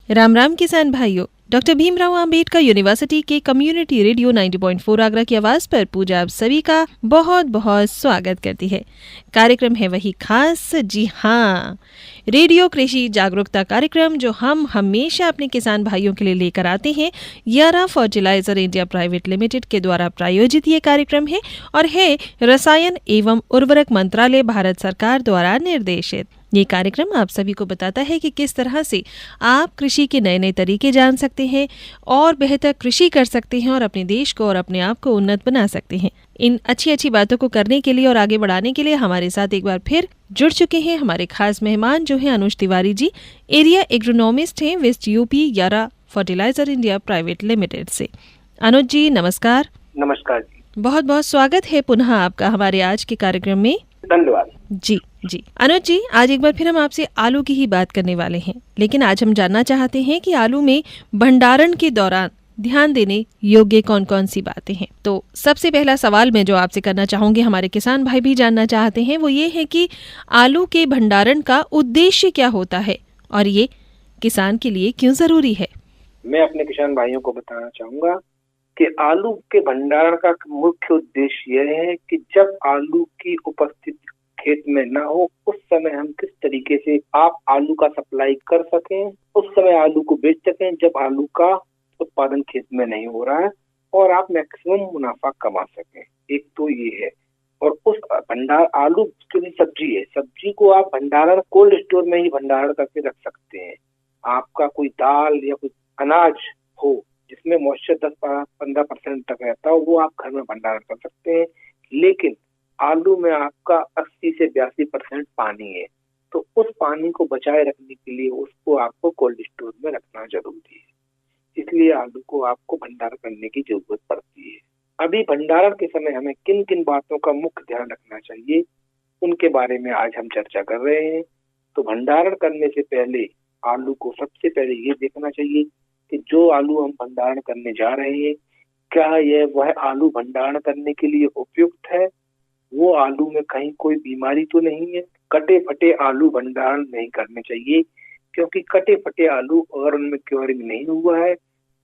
राम राम किसान भाइयों। Doctor Bhimrao Ambedkar university के कम्युनिटी रेडियो 90.4 आगरा की आवाज पर पूजा आप सभी का बहुत बहुत स्वागत करती है। कार्यक्रम है वही खास, जी हाँ, रेडियो कृषि जागरूकता कार्यक्रम जो हम हमेशा अपने किसान भाइयों के लिए लेकर आते हैं। यारा फर्टिलाइजर इंडिया प्राइवेट लिमिटेड के द्वारा प्रायोजित ये कार्यक्रम है और है रसायन एवं उर्वरक मंत्रालय भारत सरकार द्वारा निर्देशित। ये कार्यक्रम आप सभी को बताता है कि किस तरह से आप कृषि के नए नए तरीके जान सकते हैं और बेहतर कृषि कर सकते हैं और अपने देश को और अपने आप को उन्नत बना सकते हैं। इन अच्छी अच्छी बातों को करने के लिए और आगे बढ़ाने के लिए हमारे साथ एक बार फिर जुड़ चुके हैं हमारे खास मेहमान जो हैं अनुज तिवारी जी, एरिया एग्रोनॉमिस्ट हैं वेस्ट यूपी यारा फर्टिलाइजर इंडिया प्राइवेट लिमिटेड से। अनुज जी नमस्कार। नमस्कार जी। बहुत बहुत स्वागत है पुनः आपका हमारे आज के कार्यक्रम में। धन्यवाद जी। अनुज जी, आज एक बार फिर हम आपसे आलू की ही बात करने वाले हैं, लेकिन आज हम जानना चाहते हैं कि आलू में भंडारण के दौरान ध्यान देने योग्य कौन कौन सी बातें हैं। तो सबसे पहला सवाल मैं जो आपसे करना चाहूंगी, हमारे किसान भाई भी जानना चाहते हैं, वो ये है कि आलू के भंडारण का उद्देश्य क्या होता है और ये किसान के लिए क्यों जरूरी है। मैं अपने किसान भाइयों को बताना चाहूंगा कि आलू के भंडारण का मुख्य उद्देश्य यह है कि जब आलू की उपस्थिति खेत में ना हो उस समय हम किस तरीके से आप आलू का सप्लाई कर सकें, उस समय आलू को बेच सकें जब आलू का उत्पादन खेत में नहीं हो रहा है और आप मैक्सिमम मुनाफा कमा सकें। एक तो ये है। और उस भंडार आलू की सब्जी है, सब्जी को आप भंडारण कोल्ड स्टोर में ही भंडारण करके रख सकते हैं। आपका कोई दाल या कोई अनाज हो जिसमें मॉइस्चर 10-15% तक रहता हो, वो आप घर में भंडारण कर सकते हैं। लेकिन आलू में आपका 80 से 82% पानी है, तो उस पानी को बचाए रखने के लिए उसको आपको कोल्ड स्टोर में रखना जरूरी है। इसलिए आलू को आपको भंडारण करने की जरूरत पड़ती है। अभी भंडारण के समय हमें किन किन बातों का मुख्य ध्यान रखना चाहिए, उनके बारे में आज हम चर्चा कर रहे हैं। तो भंडारण करने से पहले आलू को सबसे पहले ये देखना चाहिए कि जो आलू हम भंडारण करने जा रहे हैं, क्या यह वह आलू भंडारण करने के लिए उपयुक्त है, वो आलू में कहीं कोई बीमारी तो नहीं है। कटे फटे आलू भंडारण नहीं करने चाहिए, क्योंकि कटे फटे आलू अगर उनमें क्योरिंग नहीं हुआ है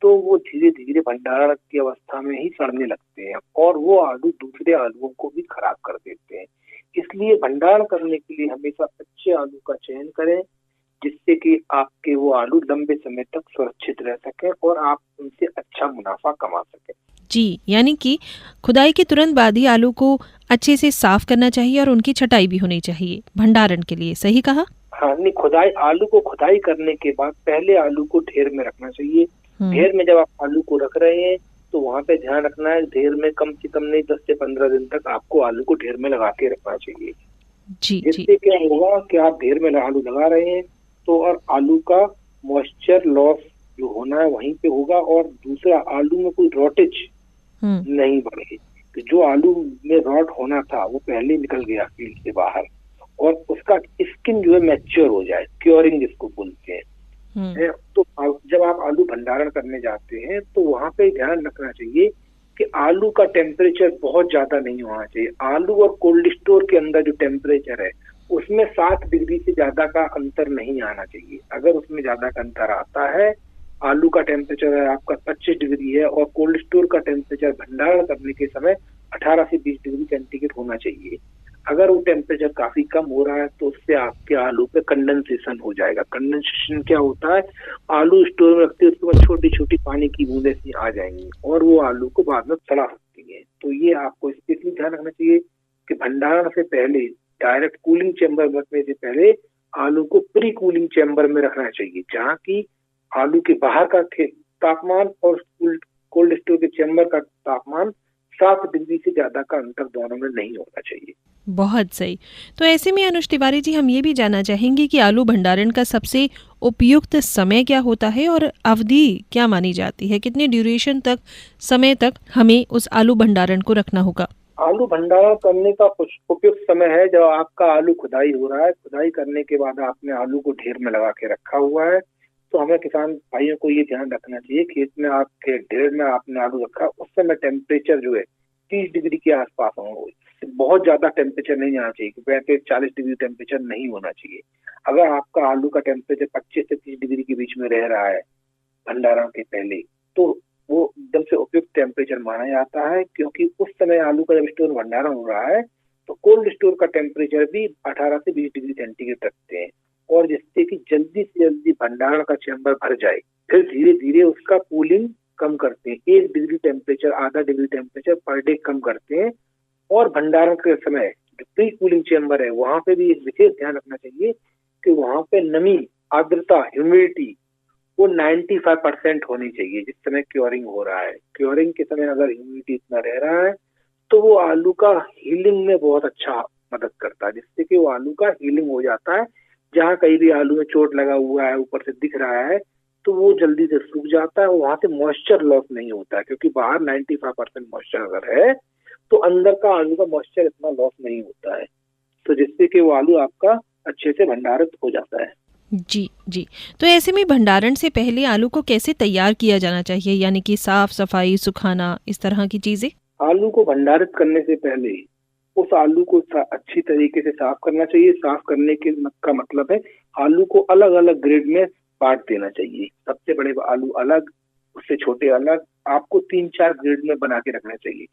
तो वो धीरे धीरे भंडारण की अवस्था में ही सड़ने लगते हैं और वो आलू दूसरे आलूओं को भी खराब कर देते हैं। इसलिए भंडारण करने के लिए हमेशा अच्छे आलू का चयन करें, जिससे कि आपके वो आलू लंबे समय तक सुरक्षित रह सके और आप उनसे अच्छा मुनाफा कमा सकें। जी, यानी कि खुदाई के तुरंत बाद ही आलू को अच्छे से साफ करना चाहिए और उनकी छटाई भी होनी चाहिए भंडारण के लिए, सही कहा? हाँ, नहीं, आलू को खुदाई करने के बाद पहले आलू को ढेर में रखना चाहिए। ढेर में जब आप आलू को रख रहे हैं तो वहाँ पे ध्यान रखना है, ढेर में कम से कम नहीं 10 से 15 दिन तक आपको आलू को ढेर में लगा के रखना चाहिए। जिससे क्या होगा कि आप ढेर में आलू लगा रहे हैं तो और आलू का मॉइस्चर लॉस जो होना है वहीं पे होगा और दूसरा आलू में कोई रॉटेज नहीं बढ़ेगी। तो जो आलू में रॉट होना था वो पहले निकल गया फील्ड से बाहर और उसका स्किन जो है मैच्योर हो जाए, क्योरिंग जिसको बोलते हैं। तो जब आप आलू भंडारण करने जाते हैं तो वहाँ पे ध्यान रखना चाहिए कि आलू का टेम्परेचर बहुत ज्यादा नहीं होना चाहिए। आलू और कोल्ड स्टोर के अंदर जो टेम्परेचर है उसमें 7 डिग्री से ज्यादा का अंतर नहीं आना चाहिए। अगर उसमें ज्यादा का अंतर आता है, आलू का टेम्परेचर है आपका 25 डिग्री है और कोल्ड स्टोर का टेम्परेचर भंडारण करने के समय 18 से 20 डिग्री सेंटीग्रेड होना चाहिए। अगर वो टेम्परेचर काफी कम हो रहा है तो उससे आपके आलू पे कंडेंसेशन हो जाएगा। कंडेंसेशन क्या होता है, आलू स्टोर में रखते हैं उसके बाद छोटी छोटी पानी की बूंदें सी आ जाएंगी और वो आलू को बाद में सड़ा सकती है। तो ये आपको इसलिए ध्यान रखना चाहिए कि भंडारण से पहले डायरेक्ट कूलिंग चेम्बर में रखने से पहले आलू को प्री कूलिंग चेम्बर में रखना चाहिए, जहाँ की आलू के बाहर का तापमान और कोल्ड स्टोर के चेम्बर का तापमान 7 डिग्री से ज्यादा का अंतर दोनों में नहीं होना चाहिए। बहुत सही। तो ऐसे में अनुज तिवारी जी, हम ये भी जानना चाहेंगे कि आलू भंडारण का सबसे उपयुक्त समय क्या होता है और अवधि क्या मानी जाती है, कितने ड्यूरेशन तक समय तक हमें उस आलू भंडारण को रखना होगा। आलू भंडारण करने का उपयुक्त समय है जब आपका आलू खुदाई हो रहा है। खुदाई करने के बाद आपने आलू को ढेर में लगा के रखा हुआ है, तो हमें किसान भाइयों को ये ध्यान रखना चाहिए, खेत में आपके ढेर में आपने आलू रखा उस समय टेम्परेचर जो है 30 डिग्री के आसपास हो। बहुत ज्यादा टेम्परेचर नहीं आना चाहिए, 35-40 डिग्री टेम्परेचर नहीं होना चाहिए। अगर आपका आलू का टेम्परेचर 25 से 30 डिग्री के बीच में रह रहा है भंडारण के पहले, तो वो एकदम से उपयुक्त टेम्परेचर माना जाता है, क्योंकि उस समय आलू का जब स्टोर भंडारण हो रहा है तो कोल्ड स्टोर का टेम्परेचर भी 18 से 20 डिग्री सेंटीग्रेड रखते हैं, और जिससे कि जल्दी से जल्दी भंडारण का चैम्बर भर जाए। फिर धीरे धीरे उसका कूलिंग कम करते हैं, 1 डिग्री टेम्परेचर, आधा डिग्री टेम्परेचर पर डे कम करते हैं। और भंडारण के समय जो प्री कूलिंग चैम्बर है वहां पे भी एक विशेष ध्यान रखना चाहिए कि वहां पे नमी, आर्द्रता, ह्यूमिडिटी वो 95% होनी चाहिए जिस समय क्योरिंग हो रहा है। क्योरिंग के समय अगर ह्यूमिडिटी इतना रह रहा है तो वो आलू का हीलिंग में बहुत अच्छा मदद करता है, जिससे कि वो आलू का हीलिंग हो जाता है। जहाँ कहीं भी आलू में चोट लगा हुआ है, ऊपर से दिख रहा है, तो वो जल्दी से सूख जाता है, वहां से मॉइस्चर लॉस नहीं होता है, क्योंकि बाहर 95% मॉइस्चर अगर है तो अंदर का आलू का मॉइस्चर इतना लॉस नहीं होता है, तो जिससे कि वो आलू आपका अच्छे से भंडारित हो जाता है। जी जी। तो ऐसे में भंडारण से पहले आलू को कैसे तैयार किया जाना चाहिए, यानी कि साफ सफाई, सुखाना, इस तरह की चीजें? आलू को भंडारित करने से पहले उस आलू को अच्छी तरीके से साफ करना चाहिए। साफ करने के का मतलब है आलू को अलग अलग ग्रेड में बांट देना चाहिए। सबसे बड़े आलू अलग, उससे छोटे अलग, आपको 3-4 ग्रेड में बना के रखना चाहिए।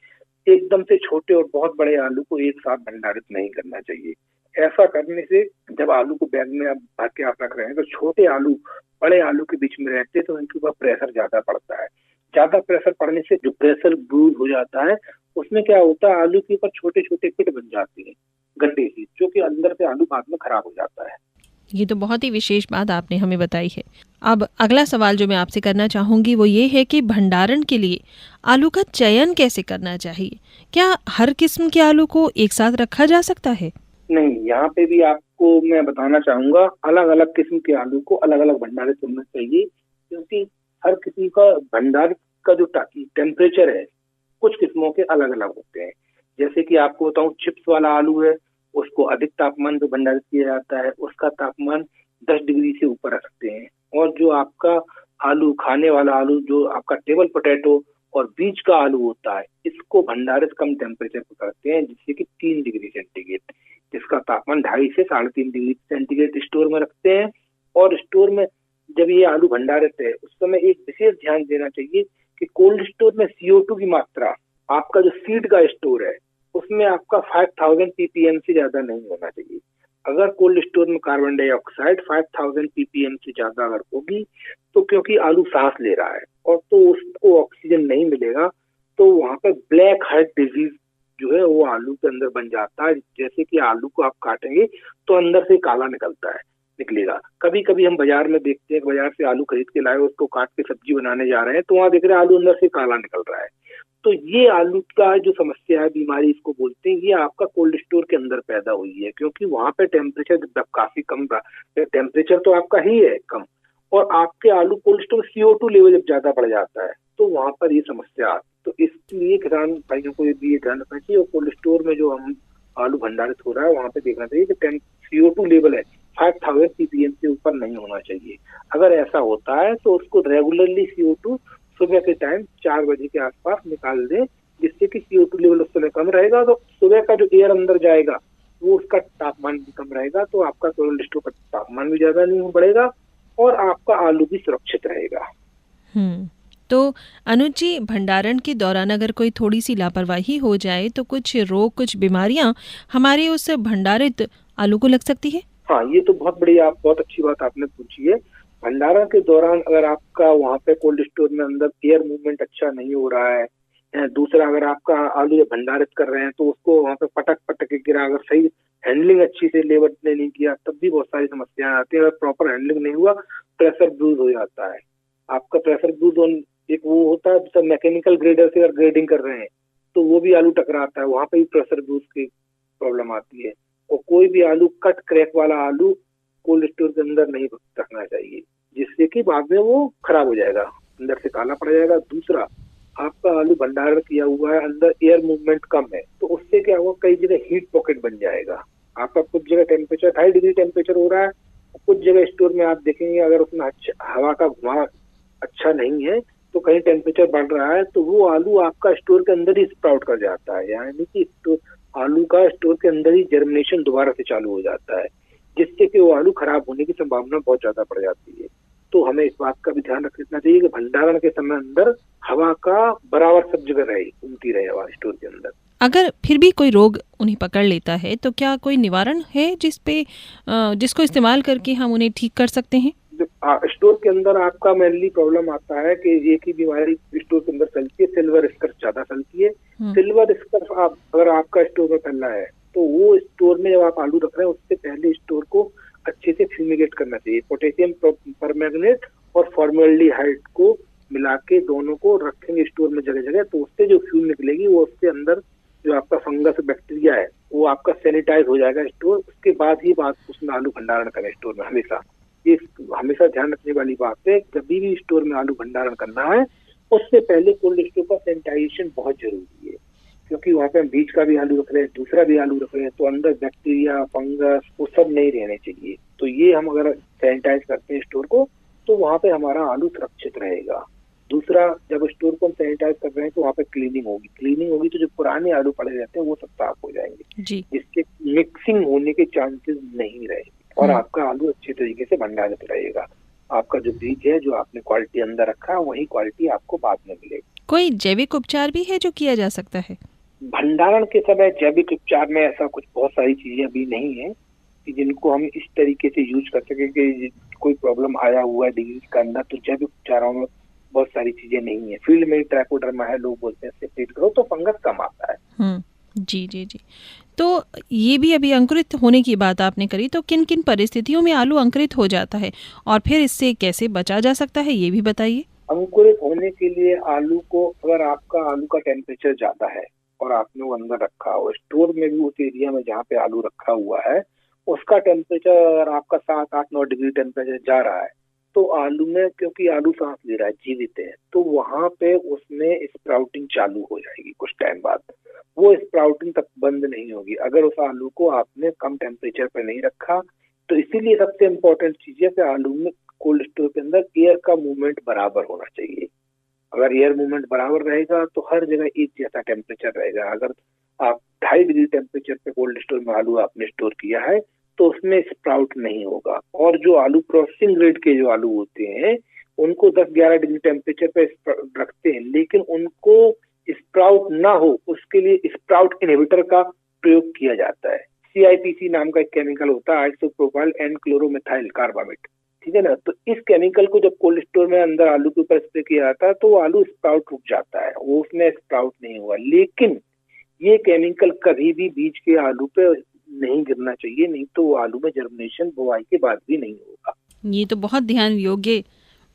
एकदम से छोटे और बहुत बड़े आलू को एक साथ भंडारित नहीं करना चाहिए। ऐसा करने से जब आलू को बैग में आप भर के आप रख रहे हैं तो छोटे आलू बड़े आलू के बीच में रहते हैं, तो उनके ऊपर प्रेशर ज्यादा पड़ता है। ज्यादा प्रेशर पड़ने से जो प्रेशर ब्रूज हो जाता है उसमें क्या होता है, आलू के ऊपर छोटे छोटे पिट बन जाती है गड्ढे की, जो कि अंदर से आलू बाद में खराब हो जाता है। ये तो बहुत ही विशेष बात आपने हमें बताई है। अब अगला सवाल जो मैं आपसे करना चाहूंगी वो ये है कि भंडारण के लिए आलू का चयन कैसे करना चाहिए? क्या हर किस्म के आलू को एक साथ रखा जा सकता है? नहीं, यहाँ पे भी आपको मैं बताना चाहूंगा, अलग अलग किस्म के आलू को अलग अलग भंडारित करना चाहिए, क्योंकि हर किसी का भंडार का जो टेम्परेचर है कुछ किस्मों के अलग अलग होते हैं। जैसे कि आपको बताऊं, चिप्स वाला आलू है, उसको अधिक तापमान पे भंडारित किया जाता है, उसका तापमान 10 डिग्री से ऊपर रखते हैं। और जो आपका आलू, खाने वाला आलू, जो आपका टेबल पोटैटो और बीज का आलू होता है, इसको भंडारित कम टेम्परेचर पर करते हैं, जिससे कि 3 डिग्री सेंटीग्रेड, जिसका तापमान 2.5 से 3.5 डिग्री सेंटीग्रेड स्टोर में रखते हैं। और स्टोर में जब ये आलू भंडारित है उस समय एक विशेष ध्यान देना चाहिए कि कोल्ड स्टोर में CO2 की मात्रा, आपका जो सीड का स्टोर है उसमें आपका 5000 ppm से ज्यादा नहीं होना चाहिए। अगर कोल्ड स्टोर में कार्बन डाइऑक्साइड 5000 ppm से ज्यादा अगर होगी, तो क्योंकि आलू सांस ले रहा है और तो उसको ऑक्सीजन नहीं मिलेगा, तो वहां पर ब्लैक हार्ट डिजीज जो है वो आलू के अंदर बन जाता है। जैसे कि आलू को आप काटेंगे तो अंदर से काला निकलेगा। कभी कभी हम बाजार में देखते हैं, बाजार से आलू खरीद के लाए, उसको काट के सब्जी बनाने जा रहे हैं तो वहां देख रहे हैं आलू अंदर से काला निकल रहा है। तो ये आलू का जो समस्या है, बीमारी इसको बोलते हैं, ये आपका कोल्ड स्टोर के अंदर पैदा हुई है, क्योंकि वहां पे टेम्परेचर काफी कम रहा। टेम्परेचर तो आपका ही है कम, और आपके आलू कोल्ड स्टोर CO2 लेवल जब ज्यादा बढ़ जाता है तो वहां पर ये समस्या आती है। तो इसलिए किसान भाइयों को ये ध्यान रखना चाहिए, और कोल्ड स्टोर में जो हम आलू भंडारित हो रहा है वहां पे देखना चाहिए कि CO2 लेवल है 5000 ppm से ऊपर नहीं होना चाहिए। अगर ऐसा होता है तो उसको रेगुलरली CO2 सुबह के टाइम 4 बजे के आसपास निकाल दें, जिससे कि CO2 लेवल उस समय कम रहेगा, तो सुबह का जो एयर अंदर जाएगा वो उसका तापमान भी कम रहेगा, तो आपका कोल्ड स्टोर का तापमान भी ज्यादा नहीं बढ़ेगा और आपका आलू भी सुरक्षित रहेगा। तो अनुज जी, भंडारण के दौरान अगर कोई थोड़ी सी लापरवाही हो जाए तो कुछ रोग, कुछ बीमारियां हमारे उस भंडारित आलू को लग सकती है? हाँ, ये तो बहुत अच्छी बात आपने पूछी है। भंडारण के दौरान अगर आपका वहाँ पे कोल्ड स्टोर में अंदर एयर मूवमेंट अच्छा नहीं हो रहा है, दूसरा अगर आपका आलू भंडारित कर रहे हैं तो उसको वहाँ पे पटक के गिरा, अगर सही हैंडलिंग अच्छी से लेबर ने नहीं किया तब भी बहुत सारी समस्याएं आती है। अगर प्रॉपर हैंडलिंग नहीं हुआ, प्रेशर ब्रूज हो जाता है। आपका प्रेशर ब्रूज एक वो होता है, मैकेनिकल ग्रेडर से अगर ग्रेडिंग कर रहे हैं तो वो भी आलू टकराता है, वहां पे भी प्रेशर ब्रूज की प्रॉब्लम आती है। और कोई भी आलू कट क्रैक वाला आलू कोल्ड स्टोर के अंदर नहीं रखना चाहिए, जिससे कि बाद में वो खराब हो जाएगा, अंदर से काला पड़ जाएगा। दूसरा, आपका आलू भंडारण किया हुआ है, अंदर एयर मूवमेंट कम है, तो उससे क्या होगा, कई जगह हीट पॉकेट बन जाएगा। आपका कुछ जगह टेम्परेचर 2.5 डिग्री टेम्परेचर हो रहा है, कुछ जगह स्टोर में आप देखेंगे अगर उसमें हवा का घुमाव अच्छा नहीं है तो कहीं टेम्परेचर बढ़ रहा है, तो वो आलू आपका स्टोर के अंदर ही स्प्राउट कर जाता है, यानी कि आलू का स्टोर के अंदर ही जर्मिनेशन दोबारा से चालू हो जाता है, जिससे कि वो आलू खराब होने की संभावना बहुत ज्यादा बढ़ जाती है। तो हमें इस बात का भी ध्यान रखना चाहिए कि भंडारण के समय अंदर हवा का बराबर सब जगह रहे, घूमती रहे हवा स्टोर के अंदर। अगर फिर भी कोई रोग उन्हें पकड़ लेता है तो क्या कोई निवारण है जिसको इस्तेमाल करके हम उन्हें ठीक कर सकते हैं? स्टोर के अंदर आपका मेनली प्रॉब्लम आता है कि एक ही बीमारी स्टोर के अंदर फैलती है, सिल्वर स्कर्फ ज्यादा फैलती है। सिल्वर स्कर्फ अगर आपका स्टोर में फैल रहा है तो वो स्टोर में जब आप आलू रख रहे हैं उससे पहले स्टोर को अच्छे से फ्यूमिगेट करना चाहिए। पोटेशियम परमैंगनेट और फॉर्मल्डिहाइड को मिला के दोनों को रखेंगे स्टोर में जगह जगह, तो उससे जो फ्यूम निकलेगी वो उसके अंदर जो आपका फंगस बैक्टीरिया है वो आपका सैनिटाइज हो जाएगा स्टोर। उसके बाद ही उसमें आलू भंडारण करें स्टोर में। हमेशा ये हमेशा ध्यान रखने वाली बात है, जब भी स्टोर में आलू भंडारण करना है उससे पहले कोल्ड स्टोर का सैनिटाइजेशन बहुत जरूरी है, क्योंकि वहाँ पे हम बीज का भी आलू रख रहे हैं, दूसरा भी आलू रख रहे हैं, तो अंदर बैक्टीरिया फंगस वो सब नहीं रहने चाहिए। तो ये हम अगर सैनिटाइज करते हैं स्टोर को तो वहाँ पे हमारा आलू सुरक्षित रहेगा। दूसरा, जब स्टोर को हम सैनिटाइज कर रहे हैं तो वहाँ पे क्लीनिंग होगी तो जो पुराने आलू पड़े रहते हैं वो सब साफ हो जाएंगे, जिससे मिक्सिंग होने के चांसेस नहीं रहेंगे और आपका आलू अच्छे तरीके से भंडारित रहेगा। आपका जो बीज है, जो आपने क्वालिटी अंदर रखा है, वही क्वालिटी आपको बाद में मिलेगी। कोई जैविक उपचार भी है जो किया जा सकता है? भंडारण के समय जैविक उपचार में ऐसा कुछ बहुत सारी चीजें अभी नहीं है कि जिनको हम इस तरीके से यूज कर सके कि कोई प्रॉब्लम आया हुआ है डिजीज का अंदर, तो जैविक उपचारों में बहुत सारी चीजें नहीं है। फील्ड में ट्राइकोडर्मा है, लोग बोलते हैं इससे ट्रीट करो तो फंगस कम आता है। जी जी जी। तो ये भी अभी अंकुरित होने की बात आपने करी, तो किन किन परिस्थितियों में आलू अंकुरित हो जाता है और फिर इससे कैसे बचा जा सकता है, ये भी बताइए। अंकुरित होने के लिए आलू को, अगर आपका आलू का टेम्परेचर ज्यादा है और आपने वो अंदर रखा हो स्टोर में भी, उस एरिया में जहाँ पे आलू रखा हुआ है उसका टेम्परेचर अगर आपका 7-8-9 डिग्री टेम्परेचर जा रहा है तो आलू में, क्योंकि आलू सांस ले रहा है, जीवित है, तो वहां पे उसमें स्प्राउटिंग चालू हो जाएगी कुछ टाइम बाद। वो स्प्राउटिंग तक बंद नहीं होगी अगर उस आलू को आपने कम टेम्परेचर पे नहीं रखा। तो इसीलिए सबसे इम्पोर्टेंट चीज है कि आलू में कोल्ड स्टोर के अंदर एयर का मूवमेंट बराबर होना चाहिए। अगर एयर मूवमेंट बराबर रहेगा तो हर जगह एक जैसा टेम्परेचर रहेगा। अगर आप 2.5 डिग्री टेम्परेचर पे कोल्ड स्टोर में आलू आपने स्टोर किया है तो उसमें स्प्राउट नहीं होगा। और जो आलू प्रोसेसिंग ग्रेड के जो आलू होते हैं उनको 10-11 डिग्री टेम्परेचर पे रखते हैं, लेकिन उनको स्प्राउट ना हो उसके लिए स्प्राउट इनहिबिटर का प्रयोग किया जाता है। CIPC नाम का एक केमिकल होता है, आइसोप्रोपाइल एंड क्लोरोमेथाइल कार्बामेट, ठीक है ना। तो इस केमिकल को जब कोल्ड स्टोर में अंदर आलू के ऊपर स्प्रे किया जाता है तो आलू स्प्राउट रुक जाता है, वो उसमें स्प्राउट नहीं हुआ। लेकिन ये केमिकल कभी भी बीज के आलू पे नहीं गिरना चाहिए, नहीं तो वो आलू में जर्मिनेशन बुआई के बाद भी नहीं होगा। ये तो बहुत ध्यान योग्य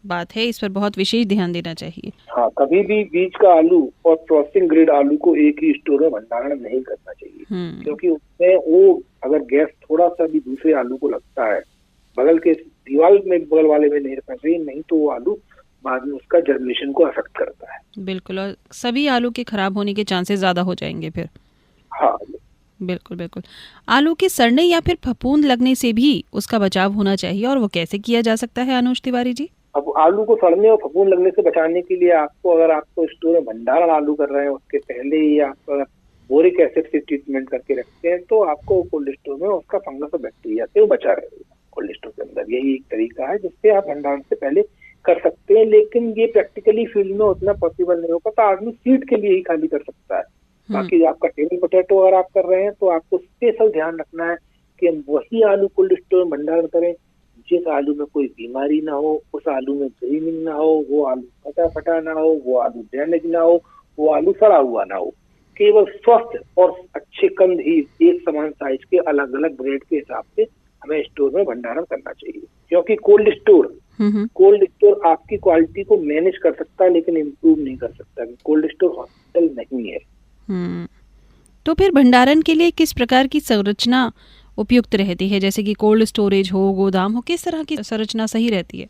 बात है, इस पर बहुत विशेष ध्यान देना चाहिए। हाँ, कभी भी बीज का आलू और प्रोसेसिंग ग्रेड आलू को एक ही स्टोर में भंडारण नहीं करना चाहिए, क्योंकि उसमें वो अगर गैस थोड़ा सा भी दूसरे आलू को लगता है, बगल के दीवार में बगल वाले में नहीं रखना चाहिए, नहीं तो वो आलू बाद में उसका जर्मिनेशन को अफेक्ट करता है। बिल्कुल, और सभी आलू के खराब होने के चांसेस ज्यादा हो जाएंगे फिर। हाँ बिल्कुल बिल्कुल। आलू के सड़ने या फिर फफूंद लगने से भी उसका बचाव होना चाहिए, और वो कैसे किया जा सकता है अनुज तिवारी जी? अब आलू को सड़ने और फफूंद लगने से बचाने के लिए आपको, अगर आपको स्टोर में भंडारण आलू कर रहे हैं उसके पहले ही आप बोरिक एसिड से ट्रीटमेंट करके रखते हैं तो आपको कोल्ड स्टोर में उसका फंगस और बैक्टीरिया से बचा रहेगा कोल्ड स्टोर के अंदर। यही एक तरीका है जिससे आप भंडारण से पहले कर सकते हैं, लेकिन ये प्रैक्टिकली फील्ड में उतना पॉसिबल नहीं होगा, तो आदमी सीड के लिए ही खाली कर सकता है। बाकी आपका टेबल पोटैटो अगर आप कर रहे हैं तो आपको स्पेशल ध्यान रखना है कि हम वही आलू कोल्ड स्टोर में भंडारण करें जिस आलू में कोई बीमारी ना हो, उस आलू में ग्रीनिंग ना हो, वो आलू फटा ना हो, वो आलू डैमेज ना हो, वो आलू सड़ा हुआ ना हो। केवल स्वस्थ और अच्छे कंद ही एक समान साइज के अलग अलग ग्रेड के हिसाब से हमें स्टोर में भंडारण करना चाहिए, क्योंकि कोल्ड स्टोर आपकी क्वालिटी को मैनेज कर सकता है लेकिन इम्प्रूव नहीं कर सकता। कोल्ड स्टोर हॉस्पिटल नहीं है। तो फिर भंडारण के लिए किस प्रकार की संरचना उपयुक्त रहती है, जैसे कि कोल्ड स्टोरेज हो, गोदाम हो, किस तरह की संरचना सही रहती है?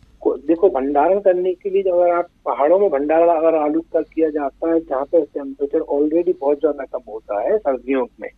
देखो, भंडारण करने के लिए अगर आप पहाड़ों में भंडारण अगर आलू का किया जाता है जहाँ पे टेम्परेचर ऑलरेडी बहुत ज्यादा कम होता है सर्दियों में,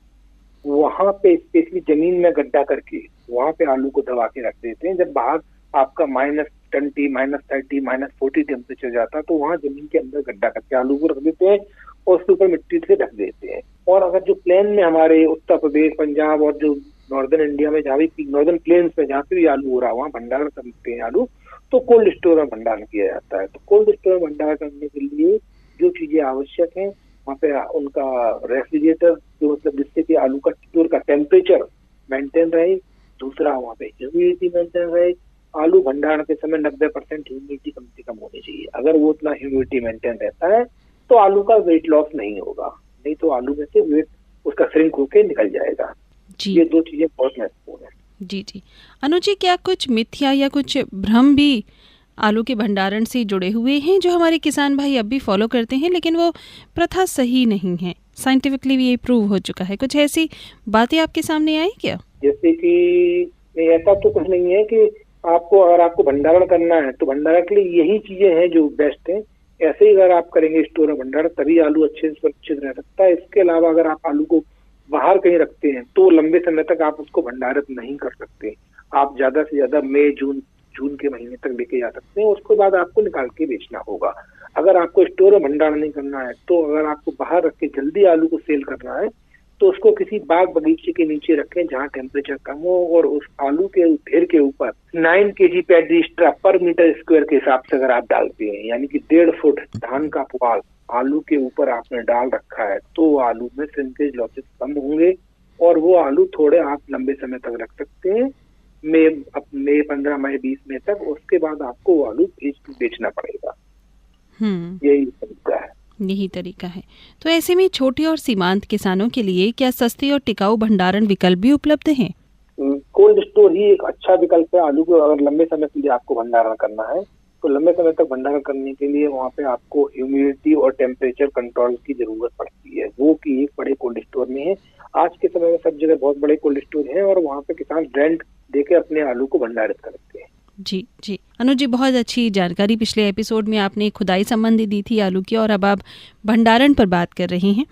वहाँ पे स्पेशली जमीन में गड्ढा करके वहाँ पे आलू को दबा के रख देते हैं। जब बाहर आपका -20, -30, -40 टेम्परेचर जाता है तो वहाँ जमीन के अंदर गड्ढा करके आलू को रख देते हैं और उसके ऊपर मिट्टी से ढक देते हैं। और अगर जो प्लेन में हमारे उत्तर प्रदेश, पंजाब और जो नॉर्दर्न इंडिया में जहाँ भी नॉर्दर्न प्लेन्स में जहाँ पे भी आलू हो रहा है वहाँ भंडारण करते हैं आलू, तो कोल्ड स्टोर में भंडारण किया जाता है। तो कोल्ड स्टोर में भंडारण करने के लिए जो चीजें आवश्यक हैं वहाँ पे उनका रेफ्रिजरेटर, जो मतलब जिससे कि आलू का स्टोर का टेम्परेचर मेंटेन रहे। दूसरा वहाँ पे ह्यूमिडिटी मेंटेन रहे। आलू भंडारण के समय 90% ह्यूमिडिटी कम से कम होनी चाहिए। अगर वो उतना ह्यूमिडिटी मेंटेन रहता है तो आलू का वेट लॉस नहीं होगा, नहीं तो आलू में से वेट उसका श्रिंक होके निकल जाएगा। जी ये दो चीजें बहुत महत्वपूर्ण है। जी जी। अनुज जी, क्या कुछ मिथ्या या कुछ भ्रम भी आलू के भंडारण से जुड़े हुए हैं जो हमारे किसान भाई अब भी फॉलो करते हैं, लेकिन वो प्रथा सही नहीं है, साइंटिफिकली भी ये प्रूव हो चुका है? कुछ ऐसी बातें आपके सामने आई क्या? जैसे कि ऐसा तो कुछ नहीं है कि अगर आपको भंडारण करना है तो भंडारण के लिए यही चीजें हैं जो बेस्ट है। ऐसे ही अगर आप करेंगे स्टोर में भंडारण तभी आलू अच्छे से सुरक्षित रह सकता है। इसके अलावा अगर आप आलू को बाहर कहीं रखते हैं तो लंबे समय तक आप उसको भंडारित नहीं कर सकते। आप ज्यादा से ज्यादा मई जून के महीने तक लेके जा सकते हैं, उसके बाद आपको निकाल के बेचना होगा। अगर आपको स्टोर में भंडारण नहीं करना है तो अगर आपको बाहर रख के जल्दी आलू को सेल करना है तो उसको किसी बाग बगीचे के नीचे रखें जहाँ टेम्परेचर कम हो, और उस आलू के ढेर के ऊपर 9 kg पैडी एक्स्ट्रा पर मीटर स्क्वायर के हिसाब से अगर आप डालते हैं, यानी कि 1.5 फुट धान का पुआल आलू के ऊपर आपने डाल रखा है, तो आलू में श्रिंकेज लॉसेस कम होंगे और वो आलू थोड़े आप लंबे समय तक रख सकते हैं, मई 15, मई 20 मई तक। उसके बाद आपको वो आलू बेचना पड़ेगा। यही तरीका है। यही तरीका है। तो ऐसे में छोटे और सीमांत किसानों के लिए क्या सस्ते और टिकाऊ भंडारण विकल्प भी उपलब्ध हैं? कोल्ड स्टोर ही एक अच्छा विकल्प है। आलू को अगर लंबे समय के लिए आपको भंडारण करना है तो लंबे समय तक भंडारण करने के लिए वहाँ पे आपको ह्यूमिडिटी और टेम्परेचर कंट्रोल की जरूरत पड़ती है, वो कि एक बड़े कोल्ड स्टोर में है। आज के समय में सब जगह बहुत बड़े कोल्ड स्टोर हैं और वहाँ पे किसान रेंट देके अपने आलू को भंडारित करते हैं। जी जी। अनुज जी, बहुत अच्छी जानकारी पिछले एपिसोड में आपने खुदाई संबंधी दी थी आलू की, और अब आप भंडारण पर बात कर रहे हैं।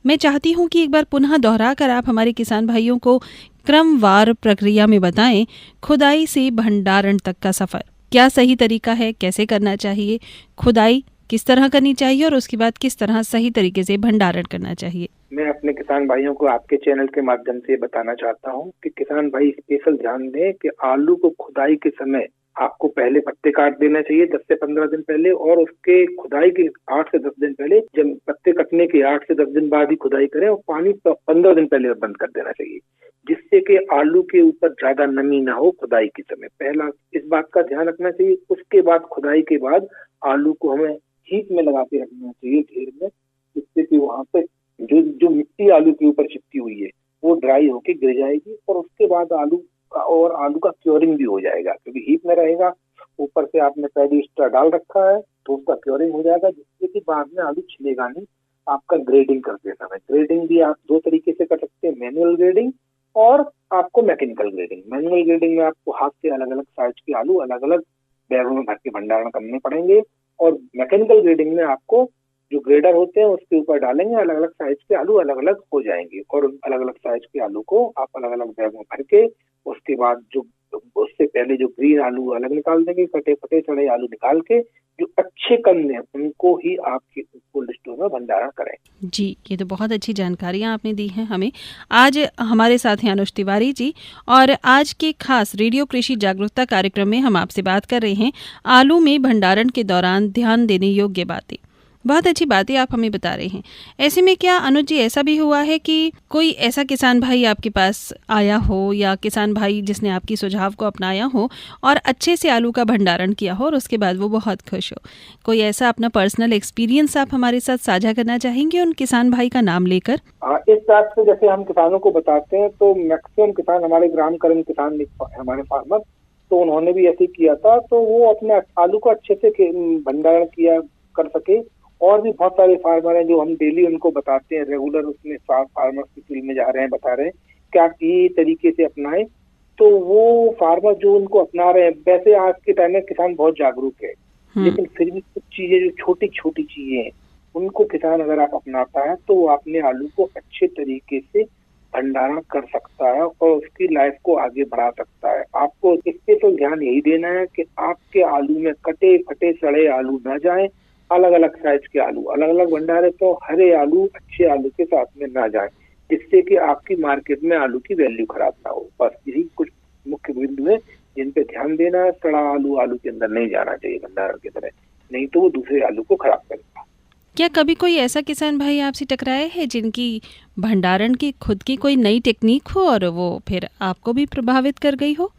मैं चाहती हूँ कि एक बार पुनः दोहरा कर आप हमारे किसान भाइयों को क्रमवार प्रक्रिया में बताएं खुदाई से भंडारण तक का सफर। क्या सही तरीका है, कैसे करना चाहिए, खुदाई किस तरह करनी चाहिए और उसके बाद किस तरह सही तरीके से भंडारण करना चाहिए? मैं अपने किसान भाइयों को आपके चैनल के माध्यम से बताना चाहता हूँ कि किसान भाई स्पेशल ध्यान दें कि आलू को खुदाई के समय आपको पहले पत्ते काट देना चाहिए 10 से 15 दिन पहले, और उसके खुदाई के 8 से 10 दिन पहले, जब पत्ते कटने के 8 से 10 दिन बाद ही खुदाई करें, और पानी 15 दिन पहले बंद कर देना चाहिए, जिससे कि आलू के ऊपर ज्यादा नमी ना हो खुदाई के समय। पहला इस बात का ध्यान रखना चाहिए। उसके बाद खुदाई के बाद आलू को हमें हीट में लगा के रखना चाहिए ढेर में, जिससे कि वहाँ पे जो मिट्टी आलू के ऊपर चिपकी हुई है वो ड्राई होके गिर जाएगी, और उसके बाद आलू का क्योरिंग भी हो जाएगा, क्योंकि हीट में रहेगा। ऊपर से आपने पैडी एक्स्ट्रा डाल रखा है तो उसका क्योरिंग हो जाएगा, जिससे कि बाद में आलू छिलेगा नहीं। आपका ग्रेडिंग करते समय, ग्रेडिंग भी आप 2 तरीके से कर सकते हैं, मैनुअल ग्रेडिंग और आपको मैकेनिकल ग्रेडिंग। मैनुअल ग्रेडिंग में आपको हाथ से अलग अलग साइज के आलू अलग अलग बैगों में भर के भंडारण करने पड़ेंगे, और मैकेनिकल ग्रेडिंग में आपको जो ग्रेडर होते हैं उसके ऊपर डालेंगे, अलग अलग साइज के आलू अलग अलग हो जाएंगे, और अलग अलग साइज के आलू को आप अलग अलग बैग में भर के उसके बाद जो उससे पहले जो ग्रीन आलू अलग निकाल देंगे, कटे फटे सड़े आलू निकाल के जो अच्छे कंद हैं उनको ही आप कोल्ड स्टोर में भंडारण करें। जी, ये तो बहुत अच्छी जानकारियाँ आपने दी हैं हमें। आज हमारे साथ हैं अनुज तिवारी जी, और आज के खास रेडियो कृषि जागरूकता कार्यक्रम में हम आपसे बात कर रहे हैं आलू में भंडारण के दौरान ध्यान देने योग्य बातें। बहुत अच्छी बातें आप हमें बता रहे हैं। ऐसे में क्या अनुज जी ऐसा भी हुआ है कि कोई ऐसा किसान भाई आपके पास आया हो, या किसान भाई जिसने आपकी सुझाव को अपनाया हो और अच्छे से आलू का भंडारण किया हो और उसके बाद वो बहुत खुश हो? कोई ऐसा अपना पर्सनल एक्सपीरियंस आप हमारे साथ साझा करना चाहेंगे उन किसान भाई का नाम लेकर? इस बात से जैसे हम किसानों को बताते हैं तो मैक्सिमम किसान हमारे ग्राम करण किसान हमारे फार्मर, तो उन्होंने भी ऐसे किया था, तो वो अपने आलू को अच्छे से भंडारण किया कर सके। और भी बहुत सारे फार्मर हैं जो हम डेली उनको बताते हैं, रेगुलर उसमें फार्मर्स की फील्ड में जा रहे हैं, बता रहे हैं क्या ये तरीके से अपनाएं। तो वो फार्मर जो उनको अपना रहे हैं, वैसे आज के टाइम में किसान बहुत जागरूक है, लेकिन फिर भी कुछ चीजें जो छोटी छोटी चीजें हैं उनको किसान अगर आप अपनाता है तो वो अपने आलू को अच्छे तरीके से भंडारण कर सकता है और उसकी लाइफ को आगे बढ़ा सकता है। आपको इससे तो ध्यान यही देना है कि आपके आलू में कटे फटे सड़े आलू न जाएं, अलग अलग साइज के आलू, अलग अलग भंडार है, तो हरे आलू अच्छे आलू के साथ में ना जाए, जिससे कि आपकी मार्केट में आलू की वैल्यू खराब ना हो। बस यही कुछ मुख्य बिंदु है जिन पे ध्यान देना है। सड़ा आलू आलू के अंदर नहीं जाना चाहिए भंडारण की तरह, नहीं तो वो दूसरे आलू को खराब करेगा। क्या कभी कोई ऐसा किसान भाई आपसे टकराया है जिनकी भंडारण की खुद की कोई नई टेक्निक हो और वो फिर आपको भी प्रभावित कर गई हो?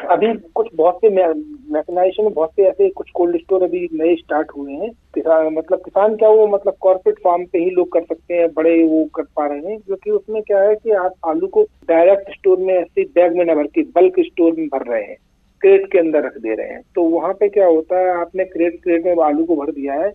अभी कुछ बहुत से मैकेनाइजेशन में बहुत से ऐसे कुछ कोल्ड स्टोर अभी नए स्टार्ट हुए हैं। किसान क्या वो मतलब कॉर्पोरेट फार्म पे ही लोग कर सकते हैं, बड़े वो कर पा रहे हैं, क्योंकि उसमें क्या है कि आप आलू को डायरेक्ट स्टोर में ऐसे बैग में न भर के बल्क स्टोर में भर रहे हैं, क्रेट के अंदर रख दे रहे हैं। तो वहाँ पे क्या होता है, आपने क्रेट में आलू को भर दिया है,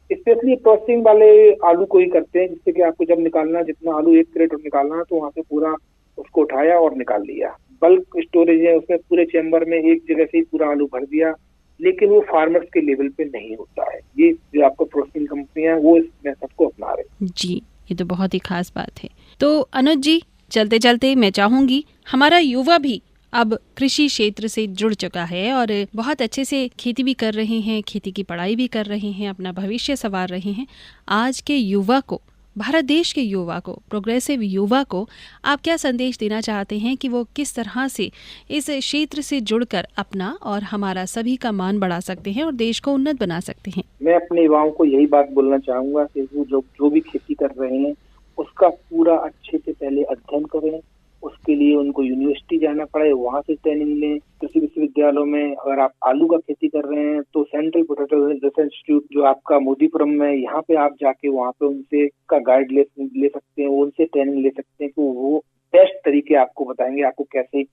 स्पेशली प्रोसेसिंग वाले आलू को ही करते हैं, जिससे कि आपको जब निकालना, जितना आलू एक क्रेट निकालना है तो वहाँ पे पूरा उसको उठाया और निकाल लिया। बल्क स्टोरेज है, उसमें पूरे चैम्बर में एक जगह से ही पूरा आलू भर दिया, लेकिन वो फार्मर्स के लेवल पे नहीं होता है। ये जो आपको प्रोसेसिंग कंपनियां वो इस मेथड को अपना रहे हैं। जी, ये तो बहुत ही खास बात है। तो अनुज जी, चलते चलते मैं चाहूंगी हमारा युवा भी अब कृषि क्षेत्र से जुड़ चुका है और बहुत अच्छे से खेती भी कर रहे हैं, खेती की पढ़ाई भी कर रहे हैं, अपना भविष्य संवार रहे हैं। आज के युवा को, भारत देश के युवा को, प्रोग्रेसिव युवा को आप क्या संदेश देना चाहते हैं कि वो किस तरह से इस क्षेत्र से जुड़कर अपना और हमारा सभी का मान बढ़ा सकते हैं और देश को उन्नत बना सकते हैं? मैं अपने युवाओं को यही बात बोलना चाहूंगा कि वो जो भी खेती कर रहे हैं उसका पूरा अच्छे से पहले अध्ययन करें। उसके लिए उनको यूनिवर्सिटी जाना पड़े, वहाँ से ट्रेनिंग लें। कृषि विश्वविद्यालयों में अगर आप आलू का खेती कर रहे हैं तो सेंट्रल पोटैटो रिसर्च इंस्टीट्यूट जो आपका मोदीपुरम में, यहाँ पे आप जाके वहाँ पे उनसे का गाइड ले सकते हैं, उनसे ट्रेनिंग ले सकते हैं कि वो बेस्ट तरीके आपको बताएंगे, आपको कैसे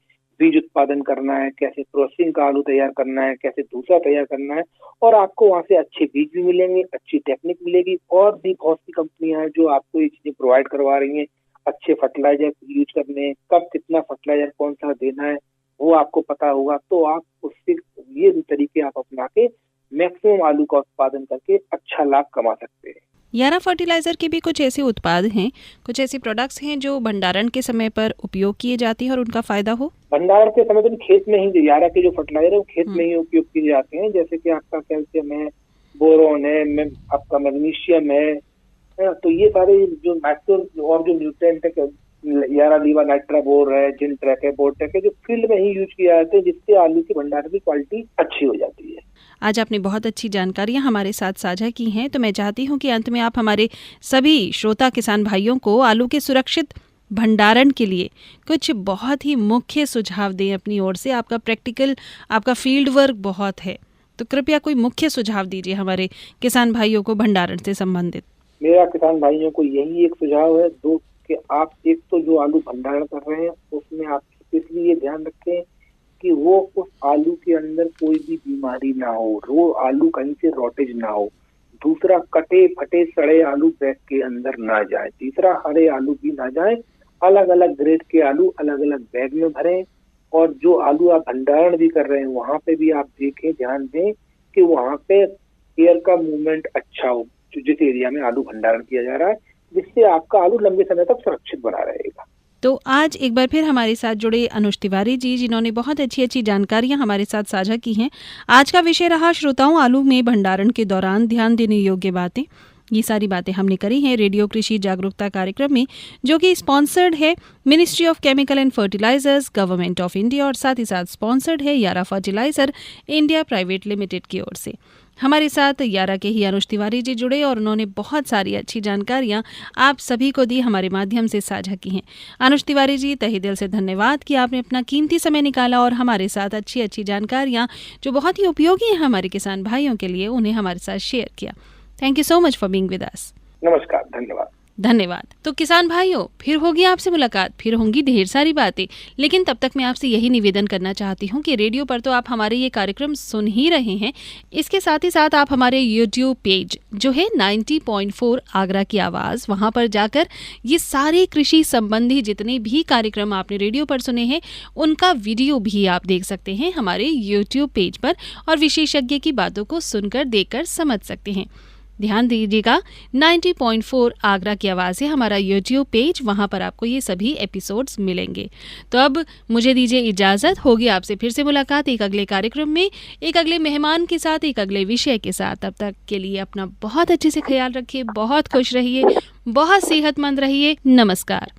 बीज उत्पादन करना है, कैसे प्रोसेसिंग का आलू तैयार करना है, कैसे दूसरा तैयार करना है। और आपको वहाँ से अच्छे बीज भी मिलेंगे, अच्छी टेक्निक मिलेगी, और भी बहुत सी कंपनियां हैं जो आपको ये चीजें प्रोवाइड करवा रही हैं। अच्छे फर्टिलाइजर यूज करने, कब कितना फर्टिलाइजर कौन सा देना है वो आपको पता होगा, तो आप उससे ये तरीके आप अपना के मैक्सिमम आलू का उत्पादन करके अच्छा लाभ कमा सकते हैं। यारा फर्टिलाइजर के भी कुछ ऐसे उत्पाद हैं, कुछ ऐसे प्रोडक्ट्स हैं जो भंडारण के समय पर उपयोग किए जाते हैं और उनका फायदा हो? भंडारण के समय तो खेत में ही यारा के जो फर्टिलाइजर है वो खेत में ही उपयोग किए जाते हैं, जैसे कि आपका कैल्शियम है, बोरोन है, आपका मैग्नीशियम है। तो ये सारे जो माइक्रो और जो न्यूट्रिएंट है, यारा लीवा नाइट्रा बोर है, जिंट्रेक है, बोर्टेक है, जो फील्ड में ही यूज किया जाते हैं, जिससे आलू की भंडारण की क्वालिटी अच्छी हो जाती है। आज आपने बहुत अच्छी जानकारियां हमारे साथ साझा की हैं, तो मैं चाहती हूं कि अंत में आप हमारे सभी श्रोता किसान भाइयों को आलू के सुरक्षित भंडारण के लिए कुछ बहुत ही मुख्य सुझाव दें अपनी ओर से। आपका प्रैक्टिकल, आपका फील्ड वर्क बहुत है, तो कृपया कोई मुख्य सुझाव दीजिए हमारे किसान भाइयों को भंडारण से संबंधित। मेरा किसान भाइयों को यही एक सुझाव है कि आप एक तो जो आलू भंडारण कर रहे हैं उसमें आप इसलिए ध्यान रखें कि वो उस आलू के अंदर कोई भी बीमारी ना हो, वो आलू कहीं से रॉटेज ना हो। दूसरा, कटे फटे सड़े आलू बैग के अंदर ना जाए। तीसरा, हरे आलू भी ना जाए। अलग अलग ग्रेड के आलू अलग अलग बैग में भरें, और जो आलू आप भंडारण भी कर रहे हैं वहां पे भी आप देखें, ध्यान दें कि वहां पे एयर का मूवमेंट अच्छा हो जिस एरिया में आलू भंडारण किया जा रहा है, जिससे आपका आलू लंबे समय तक सुरक्षित बना रहेगा। तो आज एक बार फिर हमारे साथ जुड़े अनुज तिवारी जी, जिन्होंने बहुत अच्छी अच्छी जानकारियां हमारे साथ साझा की हैं। आज का विषय रहा श्रोताओं, आलू में भंडारण के दौरान ध्यान देने योग्य बातें। ये सारी बातें हमने करी हैं रेडियो कृषि जागरूकता कार्यक्रम में, जो कि स्पॉन्सर्ड है ministry of chemical and fertilisers, government of India, और साथ ही साथ स्पॉन्सर्ड है यारा फर्टिलाइजर इंडिया प्राइवेट लिमिटेड की ओर से। हमारे साथ यारा के ही अनुज तिवारी जी जुड़े और उन्होंने बहुत सारी अच्छी जानकारियां आप सभी को दी, हमारे माध्यम से साझा की हैं। अनुज तिवारी जी, तहे दिल से धन्यवाद कि आपने अपना कीमती समय निकाला और हमारे साथ अच्छी अच्छी जानकारियां जो बहुत ही उपयोगी हैं हमारे किसान भाइयों के लिए, उन्हें हमारे साथ शेयर किया। Thank you so much for being with us. नमस्कार, धन्यवाद। धन्यवाद। तो किसान भाइयों, फिर होगी आपसे मुलाकात, फिर होंगी ढेर सारी बातें, लेकिन तब तक मैं आपसे यही निवेदन करना चाहती हूँ कि रेडियो पर तो आप हमारे ये कार्यक्रम सुन ही रहे हैं, इसके साथ ही साथ आप हमारे यूट्यूब पेज जो है 90.4 आगरा की आवाज़, वहाँ पर जाकर ये सारे कृषि संबंधी जितने भी कार्यक्रम आपने रेडियो पर सुने हैं उनका वीडियो भी आप देख सकते हैं हमारे यूट्यूब पेज पर, और विशेषज्ञ की बातों को सुनकर देखकर समझ सकते हैं। ध्यान दीजिएगा 90.4 आगरा की आवाज़ है हमारा यूट्यूब पेज, वहाँ पर आपको ये सभी एपिसोड्स मिलेंगे। तो अब मुझे दीजिए इजाज़त, होगी आपसे फिर से मुलाकात एक अगले कार्यक्रम में, एक अगले मेहमान के साथ, एक अगले विषय के साथ। तब तक के लिए अपना बहुत अच्छे से ख्याल रखिए, बहुत खुश रहिए, बहुत सेहतमंद रहिए। नमस्कार।